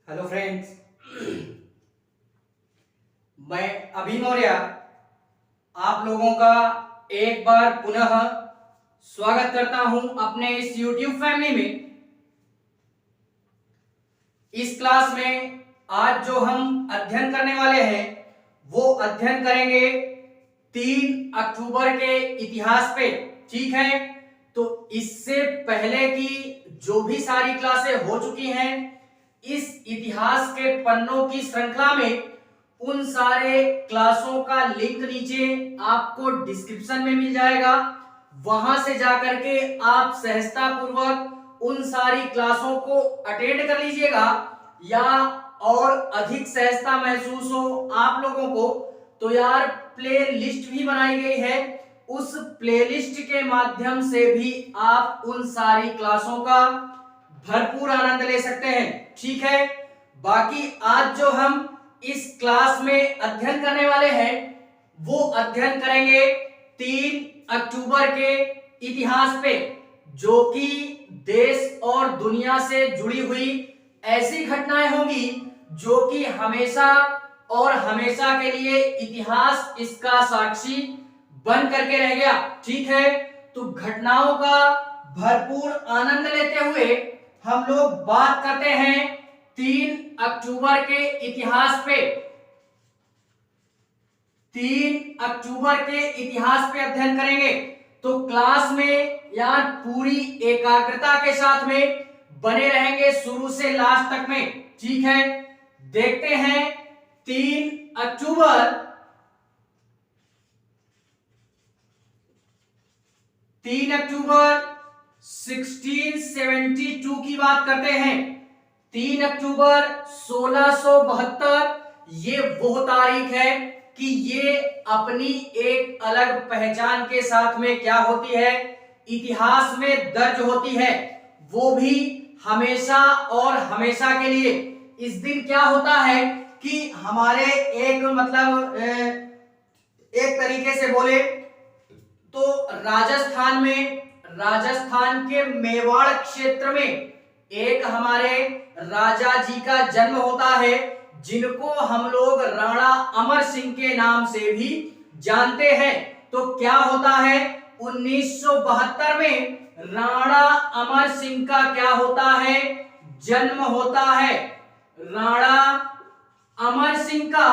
Hello friends. मैं अभी मौर्य आप लोगों का एक बार पुनः स्वागत करता हूं अपने इस YouTube फैमिली में। इस क्लास में आज जो हम अध्ययन करने वाले हैं वो अध्ययन करेंगे 3 अक्टूबर के इतिहास पे। ठीक है, तो इससे पहले की जो भी सारी क्लासें हो चुकी हैं इस इतिहास के पन्नों की श्रृंखला में, उन सारे क्लासों का लिंक नीचे आपको डिस्क्रिप्शन में मिल जाएगा। वहां से जाकर के आप सहजता पूर्वक उन सारी क्लासों को अटेंड कर लीजिएगा, या और अधिक सहजता महसूस हो आप लोगों को तो यार प्ले लिस्ट भी बनाई गई है, उस प्लेलिस्ट के माध्यम से भी आप उन सारी क्लासों का भरपूर आनंद ले सकते हैं। ठीक है, बाकी आज जो हम इस क्लास में अध्ययन करने वाले हैं वो अध्ययन करेंगे 3 अक्टूबर के इतिहास पे, जो कि देश और दुनिया से जुड़ी हुई ऐसी घटनाएं होंगी जो कि हमेशा और हमेशा के लिए इतिहास इसका साक्षी बन करके रह गया। ठीक है, तो घटनाओं का भरपूर आनंद लेते हुए हम लोग बात करते हैं 3 अक्टूबर के इतिहास पे। 3 अक्टूबर के इतिहास पे अध्ययन करेंगे, तो क्लास में यार पूरी एकाग्रता के साथ में बने रहेंगे शुरू से लास्ट तक में। ठीक है, देखते हैं 3 अक्टूबर 1672 की बात करते हैं। 3 अक्टूबर 1672 ये वो तारीख है कि ये अपनी एक अलग पहचान के साथ में क्या होती है, इतिहास में दर्ज होती है, वो भी हमेशा और हमेशा के लिए। इस दिन क्या होता है कि हमारे एक मतलब एक तरीके से बोले तो राजस्थान के मेवाड़ क्षेत्र में एक हमारे राजा जी का जन्म होता है, जिनको हम लोग राणा अमर सिंह के नाम से भी जानते हैं। तो क्या होता है 1972 में राणा अमर सिंह का क्या होता है, जन्म होता है। राणा अमर सिंह का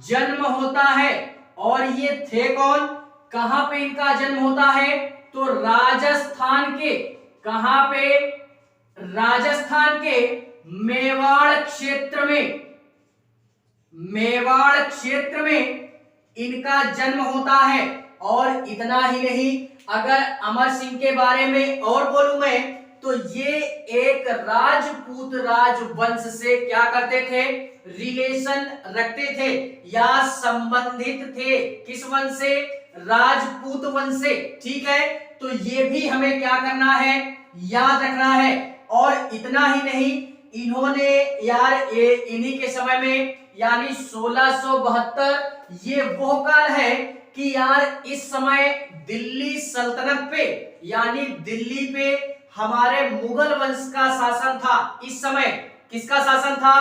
जन्म होता है, और ये थे कौन, कहां पे इनका जन्म होता है, तो राजस्थान के, कहां पे, राजस्थान के मेवाड़ क्षेत्र में, मेवाड़ क्षेत्र में इनका जन्म होता है। और इतना ही नहीं, अगर अमर सिंह के बारे में और बोलूं मैं तो ये एक राजपूत राजवंश से क्या करते थे, रिलेशन रखते थे या संबंधित थे। किस वंश से, राजपूत वंश से। ठीक है, तो ये भी हमें क्या करना है, याद रखना है। और इतना ही नहीं, इन्होंने यार इन्हीं के समय में यानी 1672 ये वो काल है कि यार इस समय दिल्ली सल्तनत पे यानी दिल्ली पे हमारे मुगल वंश का शासन था। इस समय किसका शासन था,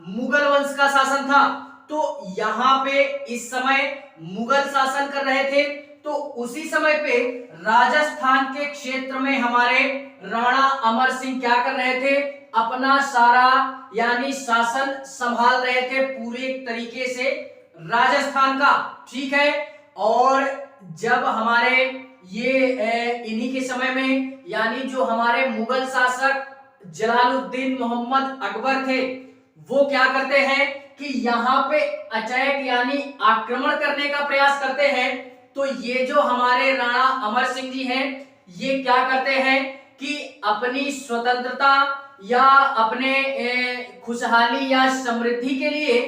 मुगल वंश का शासन था। तो यहाँ पे इस समय मुगल शासन कर रहे थे, तो उसी समय पे राजस्थान के क्षेत्र में हमारे राणा अमर सिंह क्या कर रहे थे, अपना सारा यानी शासन संभाल रहे थे पूरे तरीके से राजस्थान का। ठीक है, और जब हमारे ये इन्हीं के समय में यानी जो हमारे मुगल शासक जलालुद्दीन मोहम्मद अकबर थे, वो क्या करते हैं कि यहाँ पे अटैक यानी आक्रमण करने का प्रयास करते हैं। तो ये जो हमारे राणा अमर सिंह जी हैं, ये क्या करते हैं कि अपनी स्वतंत्रता या अपने खुशहाली या समृद्धि के लिए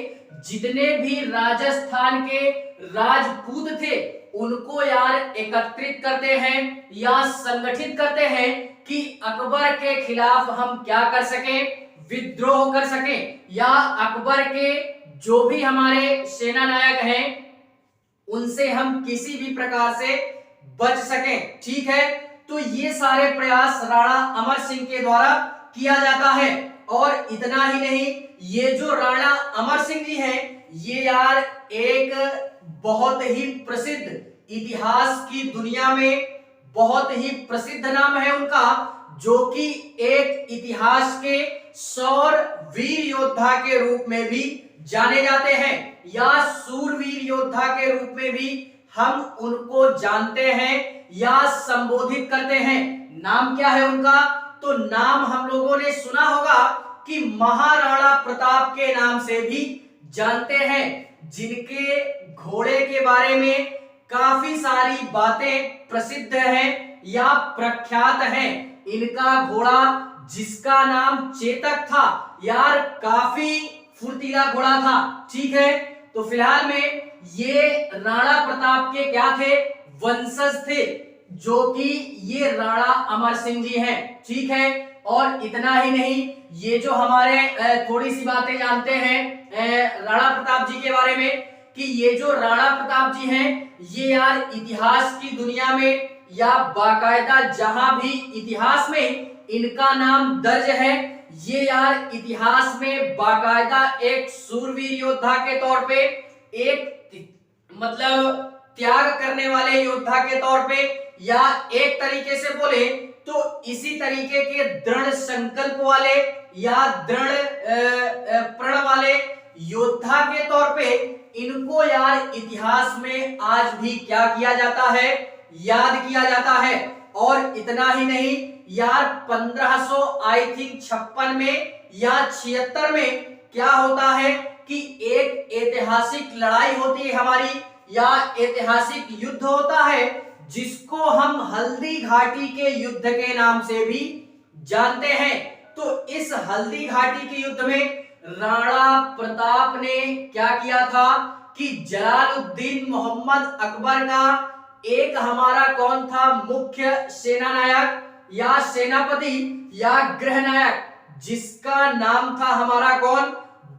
जितने भी राजस्थान के राजपूत थे उनको यार एकत्रित करते हैं या संगठित करते हैं कि अकबर के खिलाफ हम क्या कर सकें, विद्रोह कर सकें, या अकबर के जो भी हमारे सेना नायक हैं उनसे हम किसी भी प्रकार से बच सकें। ठीक है, तो ये सारे प्रयास राणा अमर सिंह के द्वारा किया जाता है। और इतना ही नहीं, ये जो राणा अमर सिंह जी हैं, ये यार एक बहुत ही प्रसिद्ध, इतिहास की दुनिया में बहुत ही प्रसिद्ध नाम है उनका, जो कि एक इतिहास के सौर वीर योद्धा के रूप में भी जाने जाते हैं, या सूरवीर योद्धा के रूप में भी हम उनको जानते हैं या संबोधित करते हैं। नाम क्या है उनका? तो नाम हम लोगों ने सुना होगा कि महाराणा प्रताप के नाम से भी जानते हैं, जिनके घोड़े के बारे में काफी सारी बातें प्रसिद्ध हैं या प्रख्यात हैं। इनका घोड़ा जिसका नाम चेतक था, यार काफी फुर्तीला घोड़ा था, ठीक है। तो फिलहाल में ये राणा प्रताप के क्या थे? वंशज थे, जो कि ये राणा अमर सिंह जी हैं, ठीक है। और इतना ही नहीं, ये जो हमारे थोड़ी सी बातें जानते हैं राणा प्रताप जी के बारे में, कि ये जो राणा प्रताप जी हैं, ये यार इतिहास की दुनिया में या बाकायदा जहां भी इतिहास में इनका नाम दर्ज है, ये यार इतिहास में बाकायदा एक सूरवीर योद्धा के तौर पे, एक मतलब त्याग करने वाले योद्धा के तौर पे, या एक तरीके से बोले तो इसी तरीके के दृढ़ संकल्प वाले या दृढ़ प्रण वाले योद्धा के तौर पे इनको यार इतिहास में आज भी क्या किया जाता है? याद किया जाता है। और इतना ही नहीं यार, 1500 आई थिंक 56 में या 76 में क्या होता है कि एक ऐतिहासिक लड़ाई होती है हमारी, या ऐतिहासिक युद्ध होता है, जिसको हम हल्दी घाटी के युद्ध के नाम से भी जानते हैं। तो इस हल्दी घाटी के युद्ध में राणा प्रताप ने क्या किया था कि जलालुद्दीन मोहम्मद अकबर का एक हमारा कौन था? मुख्य सेना नायक या सेनापति या गृह नायक, जिसका नाम था हमारा कौन?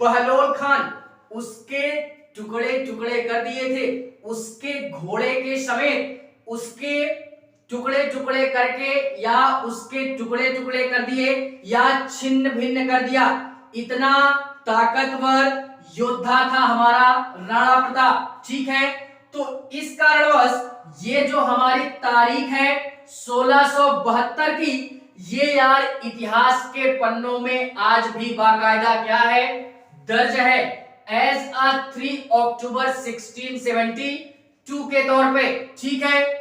बहलोल खान। उसके टुकड़े टुकड़े कर दिए थे, उसके घोड़े के समेत उसके टुकड़े टुकड़े करके, या उसके टुकड़े टुकड़े कर दिए या छिन्न भिन्न कर दिया। इतना ताकतवर योद्धा था हमारा राणा प्रताप, ठीक है। तो इस कारणवश ये जो हमारी तारीख है 1672 की, ये यार इतिहास के पन्नों में आज भी बाकायदा क्या है? दर्ज है एज 3 अक्टूबर 1672 के तौर पे, ठीक है।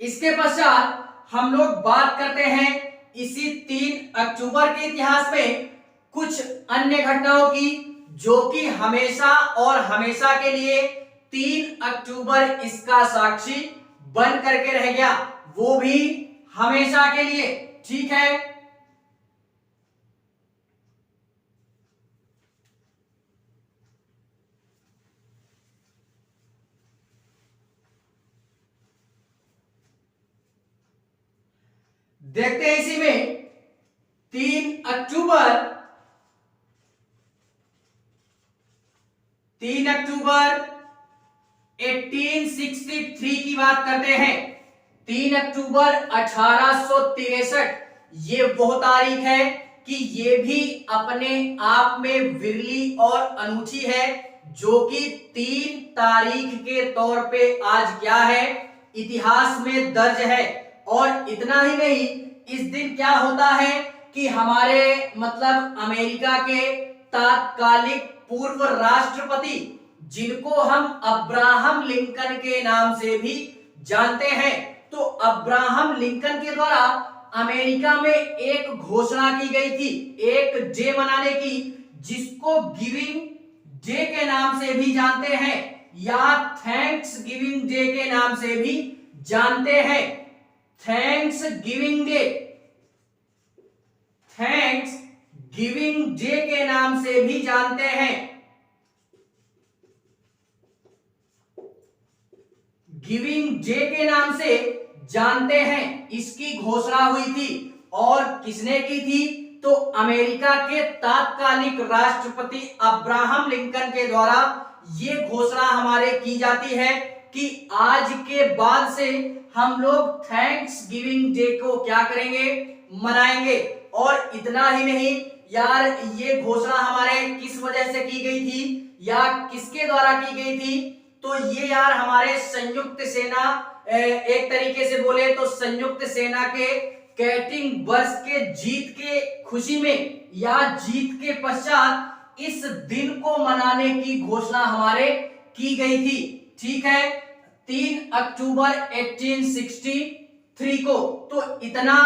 इसके पश्चात हम लोग बात करते हैं इसी 3 अक्टूबर के इतिहास में कुछ अन्य घटनाओं की, जो कि हमेशा और हमेशा के लिए 3 अक्टूबर इसका साक्षी बन करके रह गया, वो भी हमेशा के लिए, ठीक है। देखते हैं इसी में 3 अक्टूबर 1863 की बात करते हैं। 3 अक्टूबर 1863 ये वो तारीख है कि ये भी अपने आप में विरली और अनूठी है, जो कि 3 तारीख के तौर पे आज क्या है? इतिहास में दर्ज है। और इतना ही नहीं, इस दिन क्या होता है कि हमारे मतलब अमेरिका के तात्कालिक पूर्व राष्ट्रपति, जिनको हम अब्राहम लिंकन के नाम से भी जानते हैं, तो अब्राहम लिंकन के द्वारा अमेरिका में एक घोषणा की गई थी एक डे मनाने की, जिसको गिविंग डे के नाम से भी जानते हैं या थैंक्स गिविंग डे के नाम से भी जानते हैं। Thanks giving day, thanks giving day के नाम से भी जानते हैं। गिविंग डे के नाम से जानते हैं। इसकी घोषणा हुई थी, और किसने की थी? तो अमेरिका के तात्कालिक राष्ट्रपति अब्राहम लिंकन के द्वारा ये घोषणा हमारे की जाती है कि आज के बाद से हम लोग थैंक्स गिविंग डे को क्या करेंगे, मनाएंगे। और इतना ही नहीं यार, ये घोषणा हमारे किस वजह से की गई थी या किसके द्वारा की गई थी, तो ये यार हमारे संयुक्त सेना, एक तरीके से बोले तो संयुक्त सेना के कैटिंग बर्स के जीत के खुशी में या जीत के पश्चात इस दिन को मनाने की घोषणा हमारे की गई थी। ठीक है, 3 अक्टूबर 1863 को। तो इतना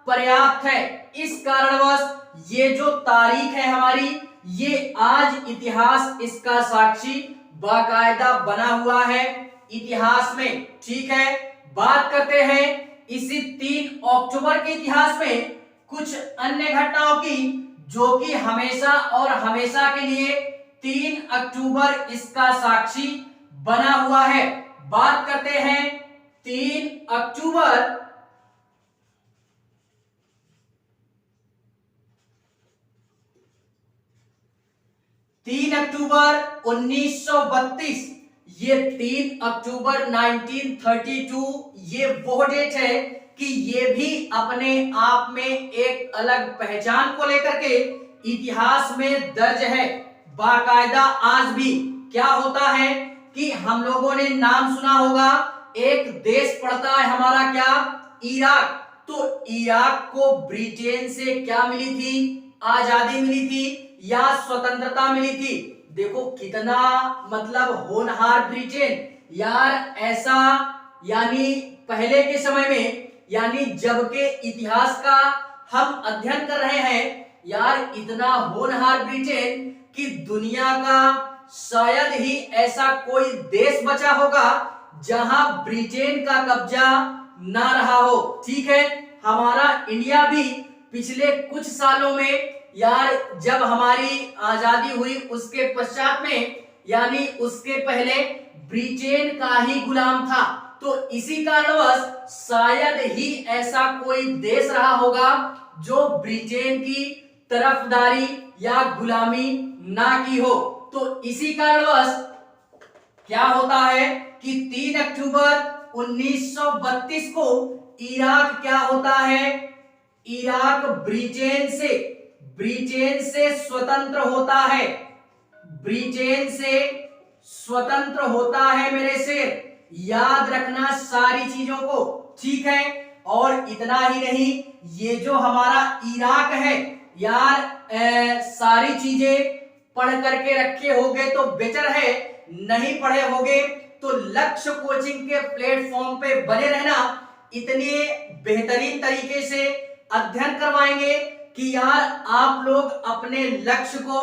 पर्याप्त है। इस कारणवश ये जो तारीख है हमारी, ये आज इतिहास इसका साक्षी बाकायदा बना हुआ है इतिहास में। ठीक है, बात करते हैं इसी 3 अक्टूबर के इतिहास में कुछ अन्य घटनाओं की, जो कि हमेशा और हमेशा के लिए 3 अक्टूबर इसका साक्षी बना हुआ है। बात करते हैं 3 अक्टूबर 1932। ये 3 अक्टूबर 1932 ये वो डेट है कि ये भी अपने आप में एक अलग पहचान को लेकर के इतिहास में दर्ज है बाकायदा। आज भी क्या होता है कि हम लोगों ने नाम सुना होगा, एक देश पड़ता है हमारा क्या, इराक। तो इराक को ब्रिटेन से क्या मिली थी, आजादी मिली थी या स्वतंत्रता मिली थी। देखो कितना मतलब होनहार ब्रिटेन यार, ऐसा यानी पहले के समय में, यानी जब के इतिहास का हम अध्ययन कर रहे हैं यार, इतना होनहार ब्रिटेन कि दुनिया का शायद ही ऐसा कोई देश बचा होगा जहां ब्रिटेन का कब्जा ना रहा हो। ठीक है, हमारा इंडिया भी पिछले कुछ सालों में यार, जब हमारी आजादी हुई उसके पश्चात में, यानी उसके पहले ब्रिटेन का ही गुलाम था। तो इसी कारणवश शायद ही ऐसा कोई देश रहा होगा जो ब्रिटेन की तरफदारी या गुलामी ना की हो। तो इसी कारणवश क्या होता है कि 3 अक्टूबर 1932 को इराक क्या होता है, इराक ब्रिटेन से स्वतंत्र होता है, ब्रिटेन से स्वतंत्र होता है मेरे शेर। याद रखना सारी चीजों को। ठीक है, और इतना ही नहीं, ये जो हमारा इराक है यार, सारी चीजें पढ़ करके रखे होगे तो बेहतर है, नहीं पढ़े होगे तो लक्ष्य कोचिंग के प्लेटफॉर्म पे बने रहना। इतने बेहतरीन तरीके से अध्ययन करवाएंगे कि यार आप लोग अपने लक्ष्य को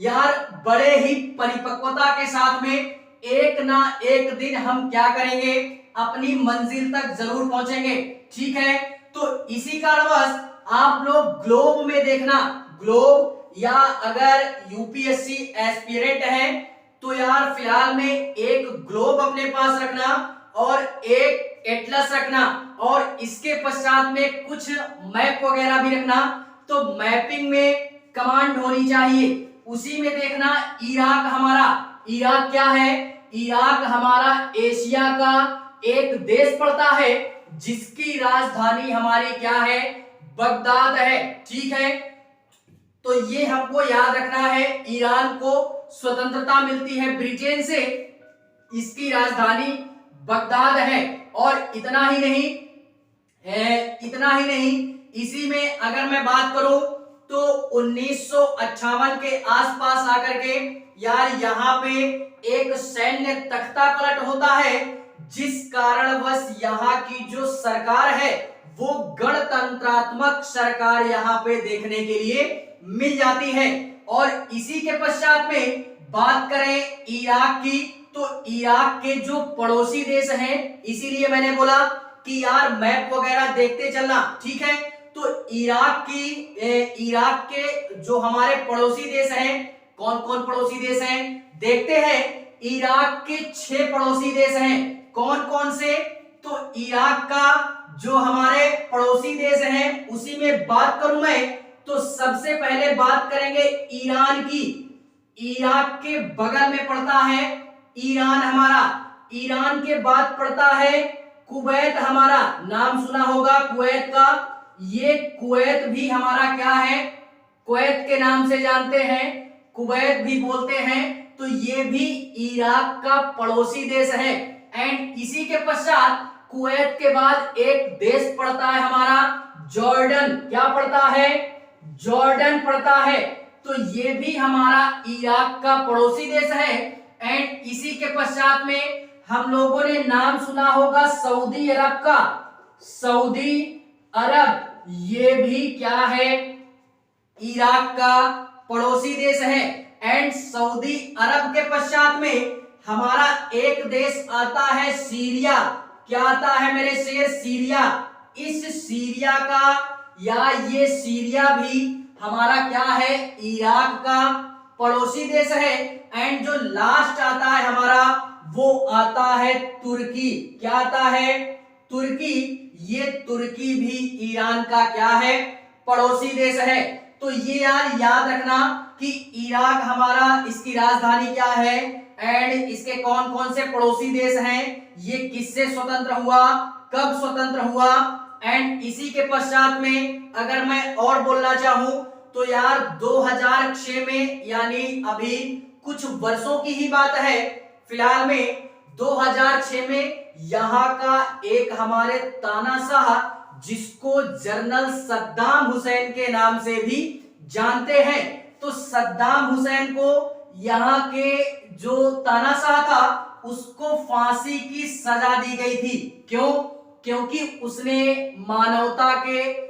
यार बड़े ही परिपक्वता के साथ में एक ना एक दिन हम क्या करेंगे, अपनी मंजिल तक जरूर पहुंचेंगे। ठीक है, तो इसी कारणवश आप लोग ग्लोब में देखना, ग्लोब या अगर यूपीएससी एस्पिरेंट है तो यार फिलहाल में एक ग्लोब अपने पास रखना और एक एटलस रखना, और इसके पश्चात में कुछ मैप वगैरह भी रखना। तो मैपिंग में कमांड होनी चाहिए, उसी में देखना इराक हमारा, इराक क्या है, इराक हमारा एशिया का एक देश पड़ता है जिसकी राजधानी हमारी क्या है, बगदाद है। ठीक है, तो ये हमको याद रखना है। ईरान को स्वतंत्रता मिलती है ब्रिटेन से, इसकी राजधानी बगदाद है। और इतना ही नहीं, इसी में अगर मैं बात करूं तो 1958 के आसपास आकर के यार यहाँ पे एक सैन्य तख्ता पलट होता है, जिस कारणवश यहाँ की जो सरकार है वो गणतंत्रात्मक सरकार यहाँ पे देखने के लिए मिल जाती है। और इसी के पश्चात में बात करें इराक की, तो इराक के जो पड़ोसी देश हैं, इसीलिए मैंने बोला कि यार मैप वगैरह देखते चलना। ठीक है, तो इराक के जो हमारे पड़ोसी देश हैं, कौन कौन पड़ोसी देश हैं देखते हैं। इराक के 6 पड़ोसी देश हैं, कौन कौन से, तो इराक का जो हमारे पड़ोसी देश हैं उसी में बात करूं मैं तो सबसे पहले बात करेंगे ईरान की। इराक के बगल में पड़ता है ईरान हमारा। ईरान के बाद पड़ता है कुवैत। हमारा नाम सुना होगा कुवैत का, ये कुवैत भी हमारा क्या है, कुवैत के नाम से जानते हैं, कुवैत भी बोलते हैं। तो ये भी इराक का पड़ोसी देश है। एंड इसी के पश्चात कुवैत के बाद एक देश पड़ता है हमारा जॉर्डन। क्या पड़ता है, जॉर्डन पड़ता है। तो ये भी हमारा इराक का पड़ोसी देश है। एंड इसी के पश्चात में हम लोगों ने नाम सुना होगा सऊदी अरब का, सऊदी अरब, ये भी क्या है, इराक का पड़ोसी देश है। एंड सऊदी अरब के पश्चात में हमारा एक देश आता है सीरिया। क्या आता है मेरे शेर, सीरिया। इस सीरिया का या ये सीरिया भी हमारा क्या है, इराक का पड़ोसी देश है। एंड जो लास्ट आता है हमारा वो आता है तुर्की। क्या आता है, तुर्की। ये तुर्की भी ईरान का क्या है, पड़ोसी देश है। तो ये यार याद रखना कि इराक हमारा, इसकी राजधानी क्या है एंड इसके कौन कौन से पड़ोसी देश हैं, ये किससे स्वतंत्र हुआ, कब स्वतंत्र हुआ। एंड इसी के पश्चात में अगर मैं और बोलना चाहूं तो यार 2006 में, यानी अभी कुछ वर्षों की ही बात है, फिलहाल में 2006 में यहाँ का एक हमारे तानाशाह, जिसको जनरल सद्दाम हुसैन के नाम से भी जानते हैं, तो सद्दाम हुसैन को यहाँ के जो तानाशाह था उसको फांसी की सजा दी गई थी। क्यों, क्योंकि उसने मानवता के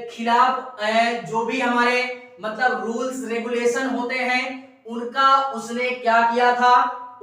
खिलाफ जो भी हमारे मतलब रूल्स रेगुलेशन होते हैं उनका उसने क्या किया था,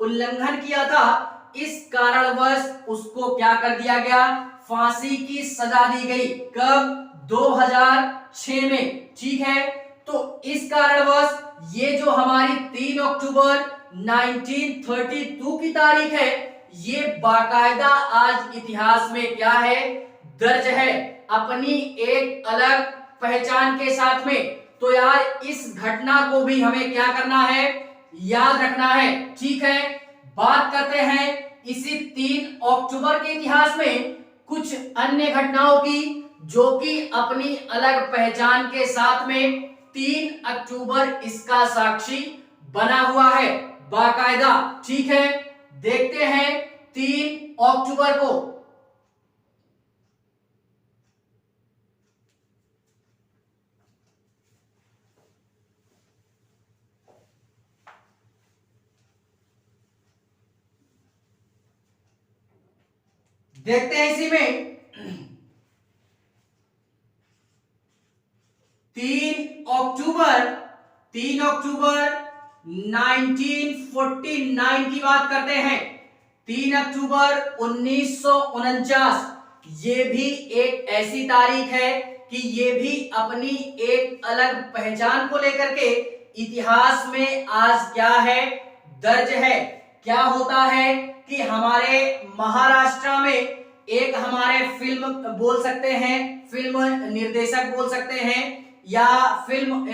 उल्लंघन किया था। इस कारणवश उसको क्या कर दिया गया, फांसी की सजा दी गई। कब, 2006 में। ठीक है, तो इस कारणवश ये जो हमारी 3 अक्टूबर 1932 की तारीख है, ये बाकायदा आज इतिहास में क्या है, दर्ज है, अपनी एक अलग पहचान के साथ में। तो यार इस घटना को भी हमें क्या करना है, याद रखना है। ठीक है, बात करते हैं इसी 3 अक्टूबर के इतिहास में कुछ अन्य घटनाओं की, जो कि अपनी अलग पहचान के साथ में 3 अक्टूबर इसका साक्षी बना हुआ है बाकायदा। ठीक है, देखते हैं 3 अक्टूबर को। देखते हैं इसी में 3 अक्टूबर 1949 की बात करते हैं। 3 अक्टूबर 1949 ये भी एक ऐसी तारीख है कि ये भी अपनी एक अलग पहचान को लेकर के इतिहास में आज क्या है, दर्ज है। क्या होता है कि हमारे महाराष्ट्र में एक हमारे फिल्म बोल सकते हैं, फिल्म निर्देशक बोल सकते हैं या फिल्म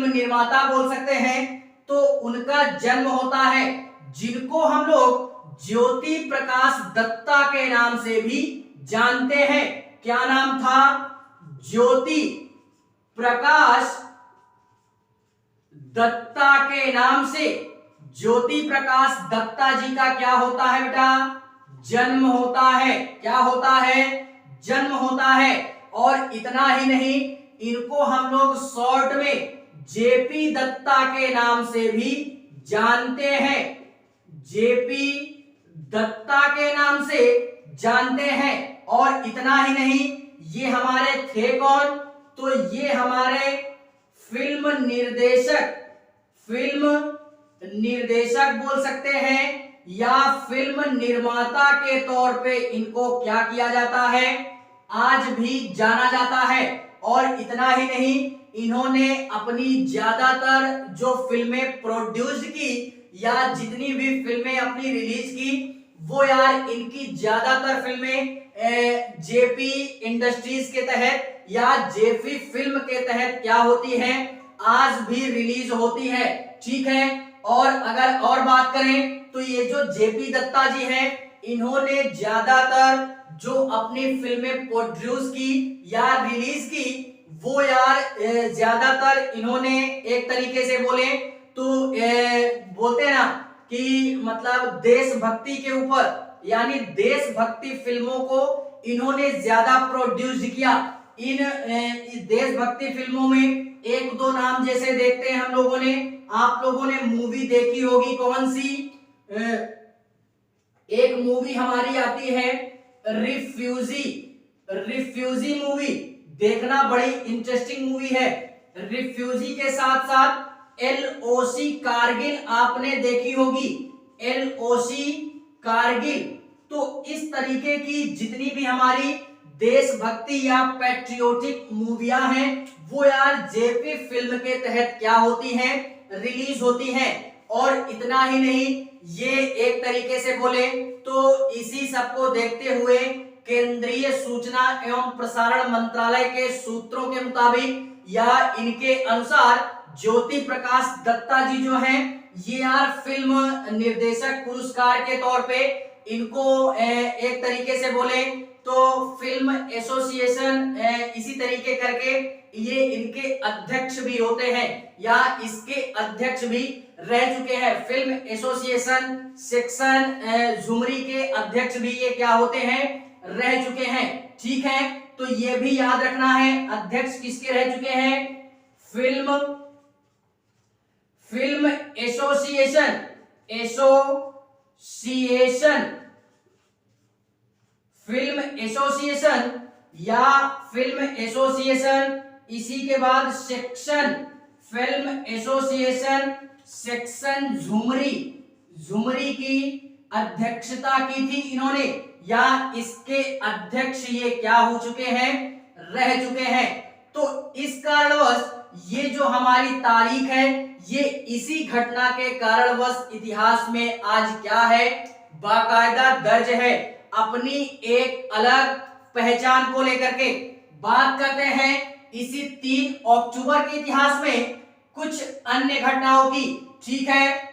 निर्माता बोल सकते हैं, तो उनका जन्म होता है, जिनको हम लोग ज्योति प्रकाश दत्ता के नाम से भी जानते हैं। क्या नाम था, ज्योति प्रकाश दत्ता के नाम से। ज्योति प्रकाश दत्ता जी का क्या होता है बेटा, जन्म होता है। क्या होता है, जन्म होता है। और इतना ही नहीं, इनको हम लोग शॉर्ट में जेपी दत्ता के नाम से भी जानते हैं, जेपी दत्ता के नाम से जानते हैं। और इतना ही नहीं, ये हमारे थे कौन, तो ये हमारे फिल्म निर्देशक बोल सकते हैं या फिल्म निर्माता के तौर पे इनको क्या किया जाता है, आज भी जाना जाता है। और इतना ही नहीं, इन्होंने अपनी ज्यादातर जो फिल्में प्रोड्यूस की या जितनी भी फिल्में अपनी रिलीज की, वो यार इनकी ज्यादातर फिल्में जेपी इंडस्ट्रीज के तहत या जेपी फिल्म के तहत क्या होती हैं, आज भी रिलीज होती है। ठीक है, और अगर और बात करें तो ये जो जेपी दत्ता जी हैं, इन्होंने ज्यादातर जो अपनी फिल्में प्रोड्यूस की या रिलीज की, वो यार ज्यादातर इन्होंने एक तरीके से बोले तो बोलते हैं ना कि मतलब देशभक्ति के ऊपर, यानी देशभक्ति फिल्मों को इन्होंने ज्यादा प्रोड्यूस किया। इन देशभक्ति फिल्मों में एक दो नाम जैसे देखते हैं हम लोगों ने, आप लोगों ने मूवी देखी होगी कौन सी, एक मूवी हमारी आती है रिफ्यूजी। रिफ्यूजी मूवी देखना, बड़ी इंटरेस्टिंग मूवी है। रिफ्यूजी के साथ साथ एलओसी कारगिल आपने देखी होगी, एलओसी कारगिल। तो इस तरीके की जितनी भी हमारी देशभक्ति या पैट्रियोटिक मूवियां हैं, वो यार जेपी फिल्म के तहत क्या होती हैं, रिलीज होती हैं। और इतना ही नहीं, ये एक तरीके से बोले तो इसी सबको देखते हुए केंद्रीय सूचना एवं प्रसारण मंत्रालय के सूत्रों के मुताबिक या इनके अनुसार ज्योति प्रकाश दत्ता जी जो हैं, ये यार फिल्म निर्देशक पुरस्कार के तौर पे इनको एक तरीके से बोले तो फिल्म एसोसिएशन इसी तरीके करके ये इनके अध्यक्ष भी होते हैं या इसके अध्यक्ष भी रह चुके हैं। फिल्म एसोसिएशन सेक्शन झुमरी के अध्यक्ष भी ये क्या होते हैं, रह चुके हैं। ठीक है, तो ये भी याद रखना है अध्यक्ष किसके रह चुके हैं, फिल्म एसोसिएशन फिल्म एसोसिएशन या फिल्म एसोसिएशन, इसी के बाद section, film association section Jhumri की अध्यक्षता की थी इन्होंने, या इसके अध्यक्ष ये क्या हो चुके हैं, रह चुके हैं। तो इस कारणवश ये जो हमारी तारीख है, ये इसी घटना के कारणवश इतिहास में आज क्या है, बाकायदा दर्ज है। अपनी एक अलग पहचान को लेकर के बात करते हैं इसी 3 अक्टूबर के इतिहास में कुछ अन्य घटनाओं की। ठीक है,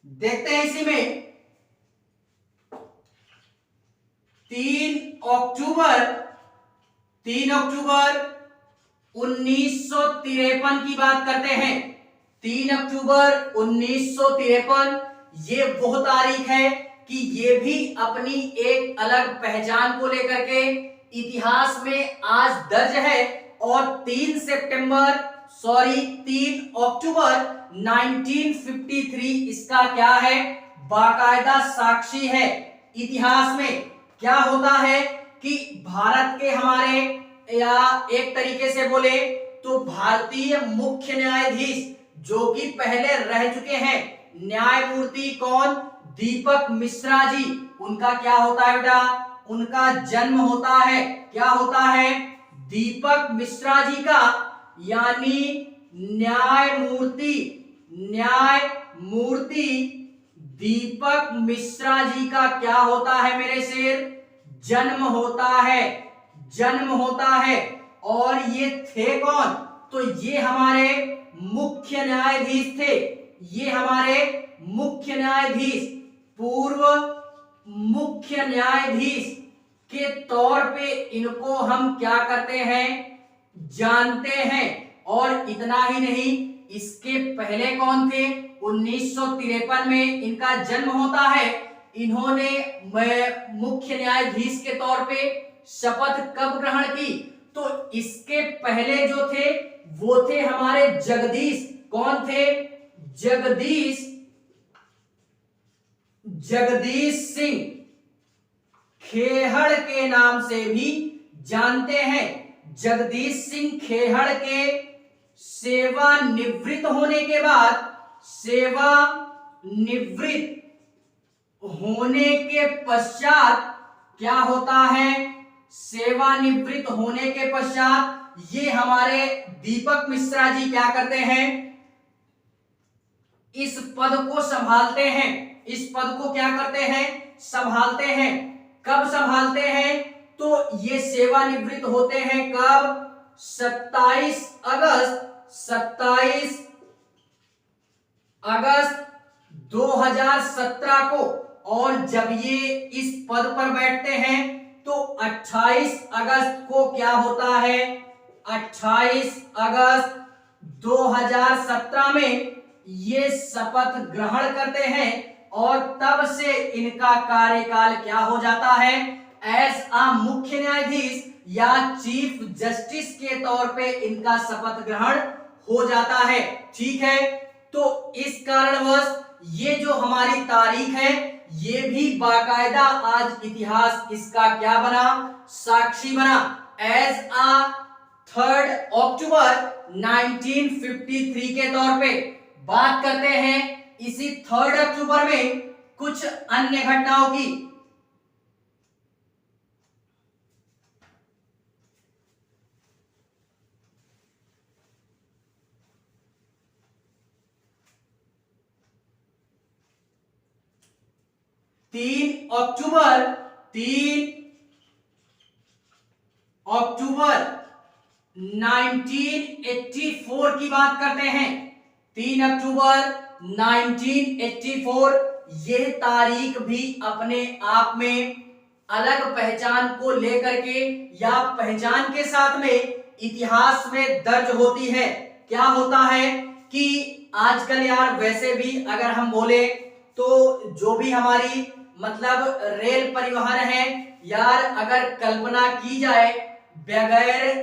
देखते हैं इसी में 3 अक्टूबर 1953 की बात करते हैं। 3 अक्टूबर 1953 ये वो तारीख है कि ये भी अपनी एक अलग पहचान को लेकर के इतिहास में आज दर्ज है। और 3 अक्टूबर 1953 इसका क्या है, बाकायदा साक्षी है। इतिहास में क्या होता है कि भारत के हमारे, या एक तरीके से बोले तो भारतीय मुख्य न्यायाधीश जो कि पहले रह चुके हैं, न्यायमूर्ति कौन, दीपक मिश्रा जी, उनका क्या होता है बेटा, उनका जन्म होता है, क्या होता है, दीपक मिश्रा जी का, यानी न्यायमूर्ति दीपक मिश्रा जी का क्या होता है मेरे शेर, जन्म होता है। और ये थे कौन, तो ये हमारे मुख्य न्यायाधीश थे, ये हमारे मुख्य न्यायाधीश, पूर्व मुख्य न्यायाधीश के तौर पे इनको हम क्या करते हैं, जानते हैं। और इतना ही नहीं, इसके पहले कौन थे, 1953 में इनका जन्म होता है। इन्होंने मुख्य न्यायाधीश के तौर पे शपथ कब ग्रहण की, तो इसके पहले जो थे वो थे हमारे जगदीश, कौन थे, जगदीश सिंह खेहड़ के नाम से भी जानते हैं। जगदीश सिंह खेहड़ के सेवानिवृत्त होने के पश्चात क्या होता है, सेवानिवृत्त होने के पश्चात ये हमारे दीपक मिश्रा जी क्या करते हैं, इस पद को संभालते हैं। इस पद को क्या करते हैं, संभालते हैं। कब संभालते हैं, तो ये सेवानिवृत्त होते हैं कब, 27 अगस्त 2017 को। और जब ये इस पद पर बैठते हैं तो 28 अगस्त को क्या होता है, 28 अगस्त 2017 में ये शपथ ग्रहण करते हैं और तब से इनका कार्यकाल क्या हो जाता है, एज अ मुख्य न्यायाधीश या चीफ जस्टिस के तौर पे इनका शपथ ग्रहण हो जाता है। ठीक है, तो इस कारणवश ये जो हमारी तारीख है ये भी बाकायदा आज इतिहास इसका क्या बना, साक्षी बना, एज अ 3 अक्टूबर 1953 के तौर पे। बात करते हैं इसी 3 अक्टूबर में कुछ अन्य घटनाओं की। तीन अक्टूबर 1984 की बात करते हैं। 3 अक्टूबर 1984 यह तारीख भी अपने आप में अलग पहचान को लेकर के या पहचान के साथ में इतिहास में दर्ज होती है। क्या होता है कि आजकल यार वैसे भी अगर हम बोले तो जो भी हमारी मतलब रेल परिवहन है यार, अगर कल्पना की जाए बगैर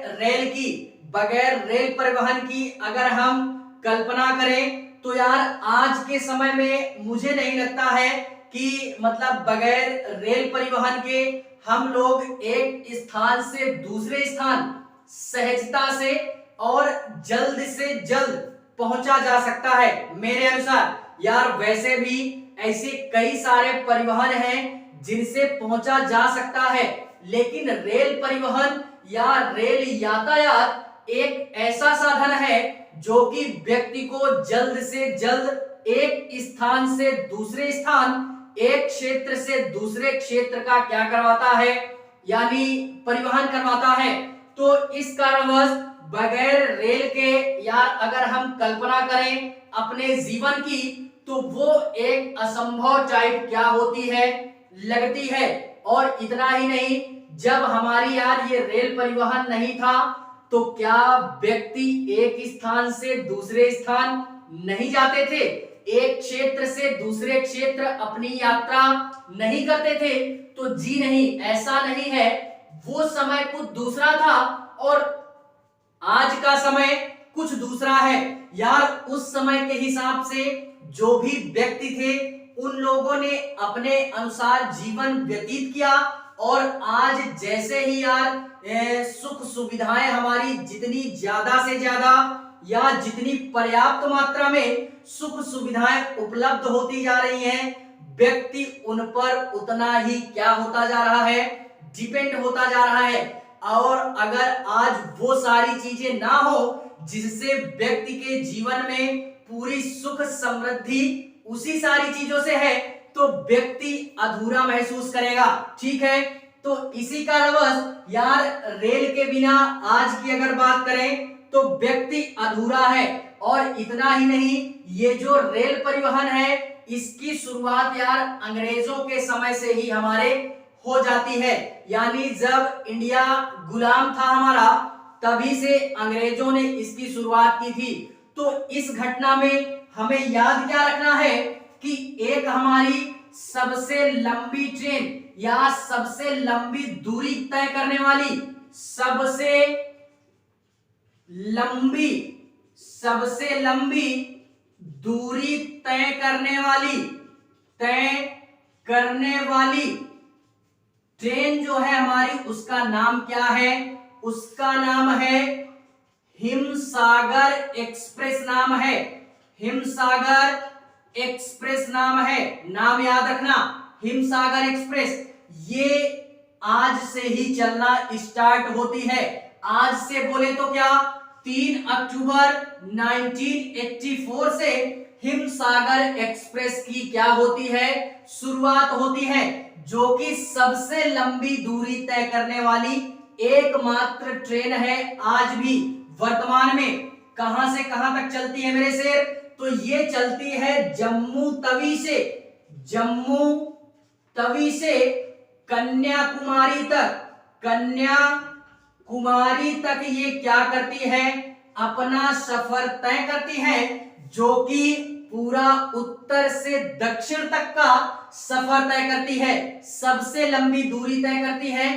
रेल परिवहन की अगर हम कल्पना करें तो यार आज के समय में मुझे नहीं लगता है कि मतलब बगैर रेल परिवहन के हम लोग एक स्थान से दूसरे स्थान सहजता से और जल्द से जल्द पहुंचा जा सकता है। मेरे अनुसार यार वैसे भी ऐसे कई सारे परिवहन हैं जिनसे पहुंचा जा सकता है, लेकिन रेल परिवहन या रेल यातायात एक ऐसा साधन है जो कि व्यक्ति को जल्द से जल्द एक स्थान से दूसरे स्थान, एक क्षेत्र से दूसरे क्षेत्र का क्या करवाता है, यानी परिवहन करवाता है। तो इस कारणवश बगैर रेल के यार अगर हम कल्पना करें अपने जीवन की तो वो एक असंभव टाइप क्या होती है, लगती है। और इतना ही नहीं, जब हमारी यार ये रेल परिवहन नहीं था तो क्या व्यक्ति एक स्थान से दूसरे स्थान नहीं जाते थे, एक क्षेत्र से दूसरे क्षेत्र अपनी यात्रा नहीं करते थे? तो जी नहीं, ऐसा नहीं है। वो समय कुछ दूसरा था और आज का समय कुछ दूसरा है। यार उस समय के हिसाब से जो भी व्यक्ति थे उन लोगों ने अपने अनुसार जीवन व्यतीत किया और आज जैसे ही यार सुख सुविधाएं हमारी जितनी ज्यादा से ज्यादा या जितनी पर्याप्त मात्रा में सुख सुविधाएं उपलब्ध होती जा रही हैं, व्यक्ति उन पर उतना ही क्या होता जा रहा है, डिपेंड होता जा रहा है। और अगर आज वो सारी चीजें ना हो जिससे व्यक्ति के जीवन में पूरी सुख समृद्धि उसी सारी चीजों से है तो व्यक्ति अधूरा महसूस करेगा। ठीक है, तो इसी कारणवश यार रेल के बिना आज की अगर बात करें तो व्यक्ति अधूरा है। और इतना ही नहीं, ये जो रेल परिवहन है इसकी शुरुआत यार अंग्रेजों के समय से ही हमारे हो जाती है। यानी जब इंडिया गुलाम था हमारा, तभी से अंग्रेजों ने इसकी शुरुआत की थी। तो इस घटना में हमें याद क्या रखना है कि एक हमारी सबसे लंबी ट्रेन या सबसे लंबी दूरी तय करने वाली, सबसे लंबी दूरी तय करने वाली ट्रेन जो है हमारी, उसका नाम क्या है? उसका नाम है हिमसागर एक्सप्रेस नाम है। हिमसागर एक्सप्रेस नाम है, नाम याद रखना, हिमसागर एक्सप्रेस। ये आज से ही चलना स्टार्ट होती है। आज से बोले तो क्या, 3 अक्टूबर 1984 से हिमसागर एक्सप्रेस की क्या होती है, शुरुआत होती है, जो कि सबसे लंबी दूरी तय करने वाली एकमात्र ट्रेन है आज भी वर्तमान में। कहां से कहां तक चलती है मेरे शेर, तो ये चलती है जम्मू तवी से, जम्मू तवी से कन्याकुमारी तक, कन्याकुमारी तक ये क्या करती है, अपना सफर तय करती है, जो कि पूरा उत्तर से दक्षिण तक का सफर तय करती है, सबसे लंबी दूरी तय करती है।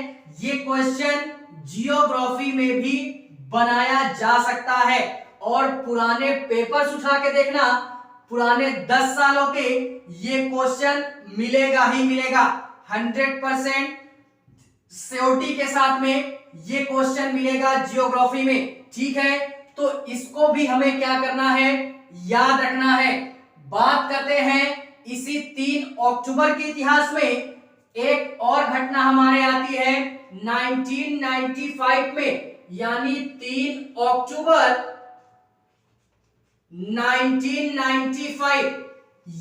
ये क्वेश्चन जियोग्राफी में भी बनाया जा सकता है और पुराने पेपर्स उठा के देखना, पुराने 10 सालों के, ये क्वेश्चन मिलेगा ही मिलेगा 100% श्योरिटी के साथ में ये क्वेश्चन मिलेगा जियोग्राफी में। ठीक है, तो इसको भी हमें क्या करना है, याद रखना है। बात करते हैं इसी 3 अक्टूबर के इतिहास में, एक और घटना हमारे आती है 1995 में, यानी 3 अक्टूबर 1995।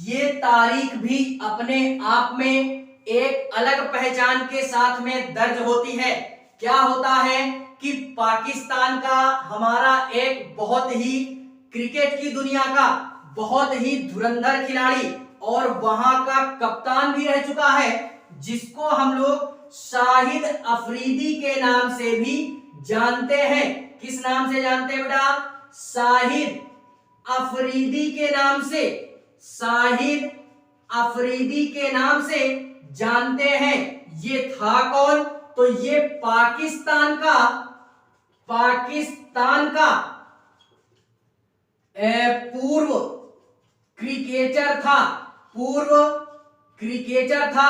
ये तारीख भी अपने आप में एक अलग पहचान के साथ में दर्ज होती है। क्या होता है कि पाकिस्तान का हमारा एक बहुत ही क्रिकेट की दुनिया का बहुत ही धुरंधर खिलाड़ी और वहां का कप्तान भी रह चुका है, जिसको हम लोग शाहिद अफरीदी के नाम से भी जानते हैं। किस नाम से जानते हैं बेटा, शाहिद अफरीदी के नाम से, शाहिद अफरीदी के नाम से जानते हैं। ये था कौन, तो ये पाकिस्तान का पूर्व क्रिकेटर था, पूर्व क्रिकेटर था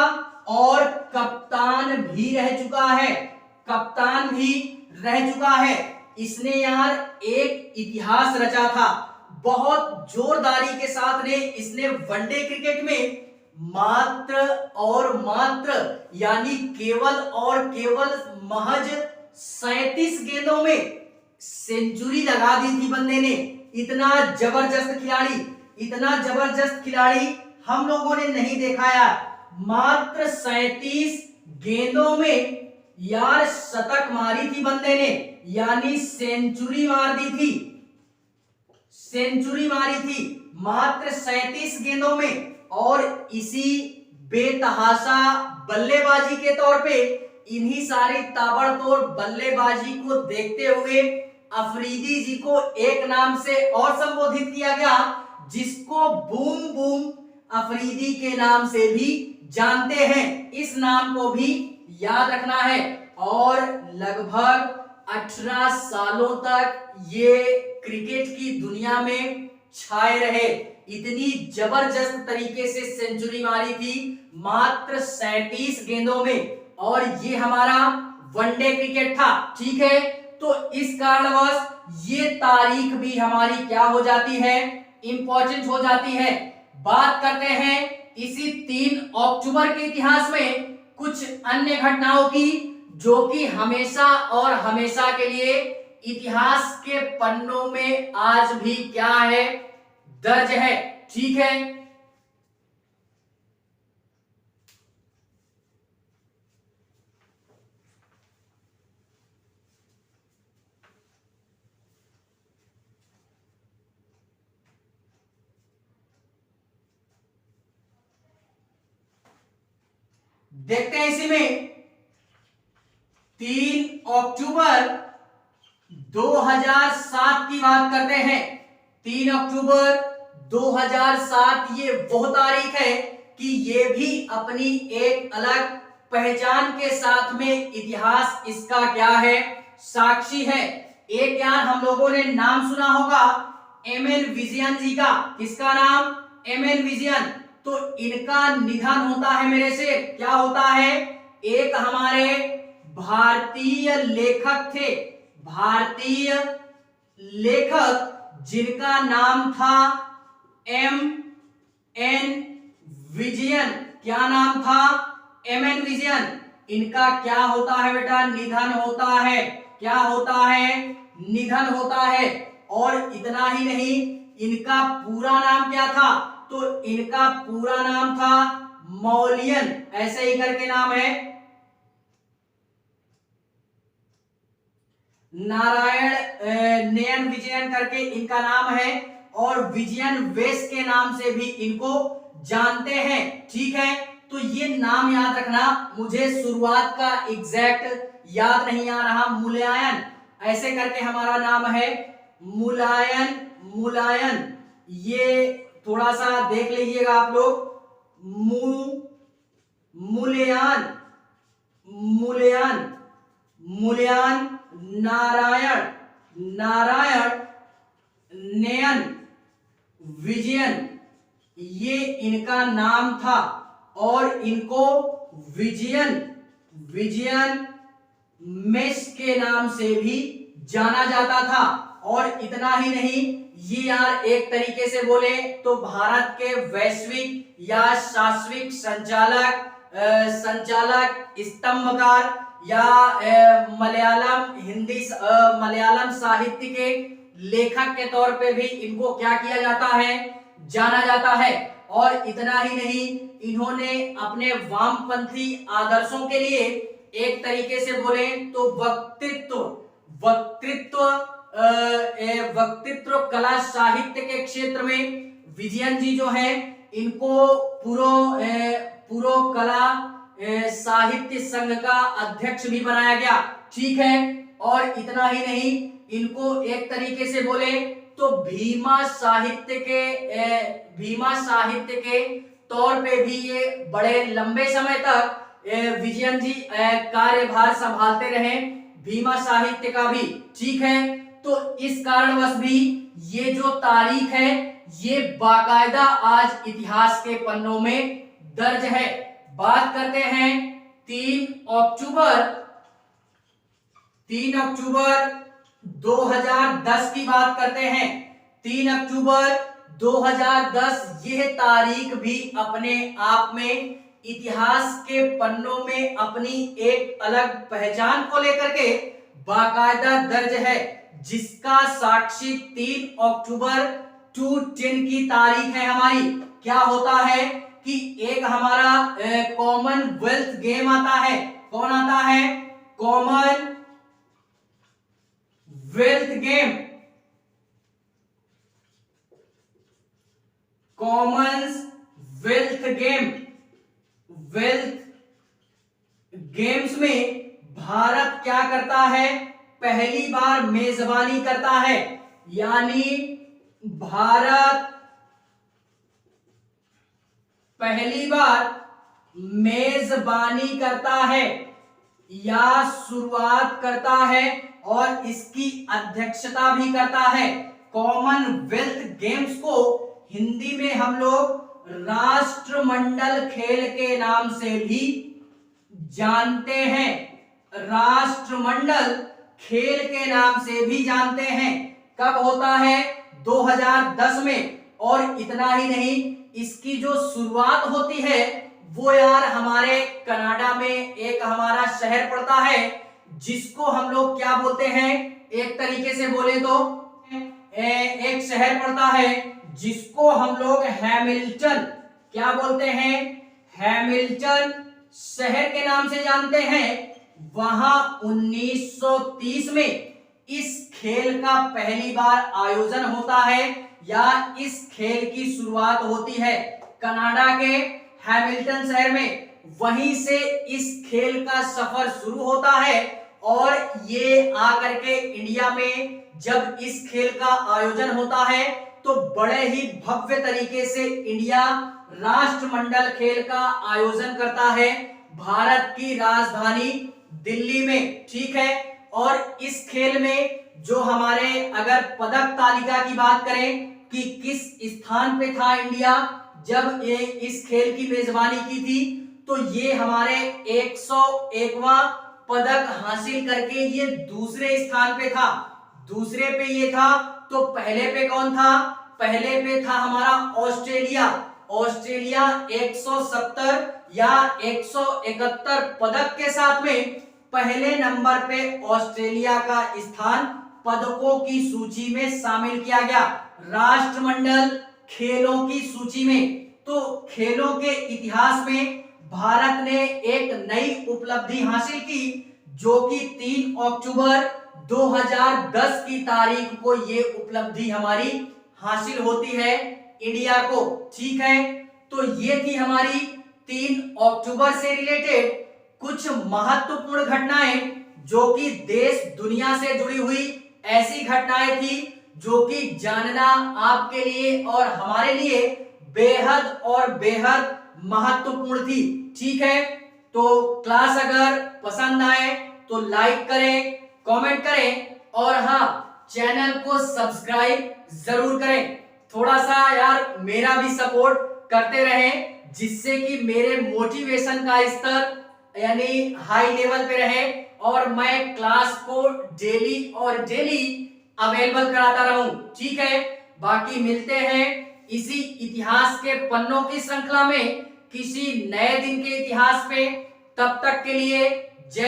और कप्तान भी रह चुका है, कप्तान भी रह चुका है। इसने यार एक इतिहास रचा था, बहुत जोरदारी के साथ ने इसने वनडे क्रिकेट में मात्र और मात्र यानी केवल और केवल महज 37 गेंदों में सेंचुरी लगा दी थी बंदे ने। इतना जबरदस्त खिलाड़ी, इतना जबरदस्त खिलाड़ी हम लोगों ने नहीं देखा यार। मात्र 37 गेंदों में यार शतक मारी थी बंदे ने, यानी सेंचुरी मार दी थी, सेंचुरी मारी थी मात्र 37 गेंदों में। और इसी बेतहाशा बल्लेबाजी के तौर पे, इन्हीं सारी ताबड़तोड़ बल्लेबाजी को देखते हुए अफरीदी जी को एक नाम से और संबोधित किया गया, जिसको बूम बूम अफरीदी के नाम से भी जानते हैं। इस नाम को भी याद रखना है। और लगभग 18 सालों तक ये क्रिकेट की दुनिया में छाए रहे, इतनी जबरदस्त तरीके से सेंचुरी मारी थी मात्र 37 गेंदों में। और ये हमारा वनडे क्रिकेट था। ठीक है, तो इस कारणवश ये तारीख भी हमारी क्या हो जाती है, इंपॉर्टेंट हो जाती है। बात करते हैं इसी 3 अक्टूबर के इतिहास में कुछ अन्य घटनाओं की, जो कि हमेशा और हमेशा के लिए इतिहास के पन्नों में आज भी क्या है, दर्ज है। ठीक है, देखते हैं इसी में 3 अक्टूबर 2007 की बात करते हैं। 3 अक्टूबर 2007 ये वो तारीख है कि ये भी अपनी एक अलग पहचान के साथ में इतिहास इसका क्या है, साक्षी है। एक यार हम लोगों ने नाम सुना होगा एमएन विजयन जी का। किसका नाम, एमएन विजयन। तो इनका निधन होता है मेरे से, क्या होता है, एक हमारे भारतीय लेखक थे, भारतीय लेखक जिनका नाम था एम एन विजयन। क्या नाम था, एम एन विजयन। इनका क्या होता है बेटा, निधन होता है। क्या होता है, निधन होता है। और इतना ही नहीं, इनका पूरा नाम क्या था, तो इनका पूरा नाम था मौलियन, ऐसे ही करके नाम है, नारायण नयन विजयन करके इनका नाम है, और विजयन वेश के नाम से भी इनको जानते हैं। ठीक है, तो ये नाम याद रखना। मुझे शुरुआत का एग्जैक्ट याद नहीं आ रहा। मुलायन ऐसे करके हमारा नाम है, मुलायन। मुलायन ये थोड़ा सा देख लीजिएगा आप लोग। मुलयान, मुलयान, मुलयान, नारायण, नारायण, नयन, विजयन, ये इनका नाम था। और इनको विजयन, विजयन मेष के नाम से भी जाना जाता था। और इतना ही नहीं, ये यार एक तरीके से बोले तो भारत के वैश्विक या शाश्विक संचालक, संचालक, स्तंभकार, या मलयालम हिंदी मलयालम साहित्य के लेखक के तौर पे भी इनको क्या किया जाता है, जाना जाता है। और इतना ही नहीं, इन्होंने अपने वामपंथी आदर्शों के लिए एक तरीके से बोले तो वक्तृत्व, वक्तृत्व वक्तृत्व कला साहित्य के क्षेत्र में विजयन जी जो है, इनको पूर्व कला साहित्य संघ का अध्यक्ष भी बनाया गया। ठीक है, और इतना ही नहीं, इनको एक तरीके से बोले तो भीमा साहित्य के तौर पे भी ये बड़े लंबे समय तक विजयन जी कार्यभार संभालते रहे, भीमा साहित्य का भी। ठीक है, तो इस कारणवश भी ये जो तारीख है, ये बाकायदा आज इतिहास के पन्नों में दर्ज है। बात करते हैं 3 अक्टूबर 2010 की बात करते हैं। 3 अक्टूबर 2010 यह तारीख भी अपने आप में इतिहास के पन्नों में अपनी एक अलग पहचान को लेकर के बाकायदा दर्ज है, जिसका साक्षी 3 अक्टूबर 2010 की तारीख है हमारी। क्या होता है कि एक हमारा कॉमनवेल्थ गेम आता है। कौन आता है? Common wealth game, Commonwealth game, wealth games में भारत क्या करता है? पहली बार मेजबानी करता है, यानी भारत पहली बार मेजबानी करता है या शुरुआत करता है और इसकी अध्यक्षता भी करता है। कॉमनवेल्थ गेम्स को हिंदी में हम लोग राष्ट्रमंडल खेल के नाम से भी जानते हैं। राष्ट्रमंडल खेल के नाम से भी जानते हैं। कब होता है? 2010 में। और इतना ही नहीं, इसकी जो शुरुआत होती है वो यार हमारे कनाडा में एक हमारा शहर पड़ता है, जिसको हम लोग क्या बोलते हैं? एक तरीके से बोले तो एक शहर पड़ता है जिसको हम लोग हैमिल्टन, क्या बोलते हैं? हैमिल्टन शहर के नाम से जानते हैं। वहां 1930 में इस खेल का पहली बार आयोजन होता है या इस खेल की शुरुआत होती है कनाडा के हैमिल्टन शहर में। वहीं से इस खेल का सफर शुरू होता है और ये आकर के इंडिया में जब इस खेल का आयोजन होता है तो बड़े ही भव्य तरीके से इंडिया राष्ट्रमंडल खेल का आयोजन करता है भारत की राजधानी दिल्ली में। ठीक है, और इस खेल में जो हमारे अगर पदक तालिका की बात करें कि किस स्थान पे था इंडिया जब ये इस खेल की मेजबानी की थी, तो ये हमारे 101वां पदक हासिल करके ये दूसरे स्थान पे था। दूसरे पे ये था, तो पहले पे कौन था? पहले पे था हमारा ऑस्ट्रेलिया। ऑस्ट्रेलिया 170 या 171 पदक के साथ में पहले नंबर पे ऑस्ट्रेलिया का स्थान पदकों की सूची में शामिल किया गया राष्ट्रमंडल खेलों की सूची में। तो खेलों के इतिहास में भारत ने एक नई उपलब्धि हासिल की, जो कि 3 अक्टूबर 2010 की तारीख को ये उपलब्धि हमारी हासिल होती है इंडिया को। ठीक है, तो ये थी हमारी 3 अक्टूबर से रिलेटेड कुछ महत्वपूर्ण घटनाएं, जो कि देश दुनिया से जुड़ी हुई ऐसी घटनाएं थी जो कि जानना आपके लिए और हमारे लिए बेहद और बेहद महत्वपूर्ण थी। ठीक है, तो क्लास अगर पसंद आए तो लाइक करें, कमेंट करें और हाँ, चैनल को सब्सक्राइब जरूर करें। थोड़ा सा यार मेरा भी सपोर्ट करते रहें, जिससे कि मेरे मोटिवेशन का स्तर यानी हाई लेवल पे रहे और मैं क्लास को डेली और डेली अवेलेबल कराता रहूं। ठीक है, बाकी मिलते हैं इसी इतिहास के पन्नों की श्रृंखला में किसी नए दिन के इतिहास में। तब तक के लिए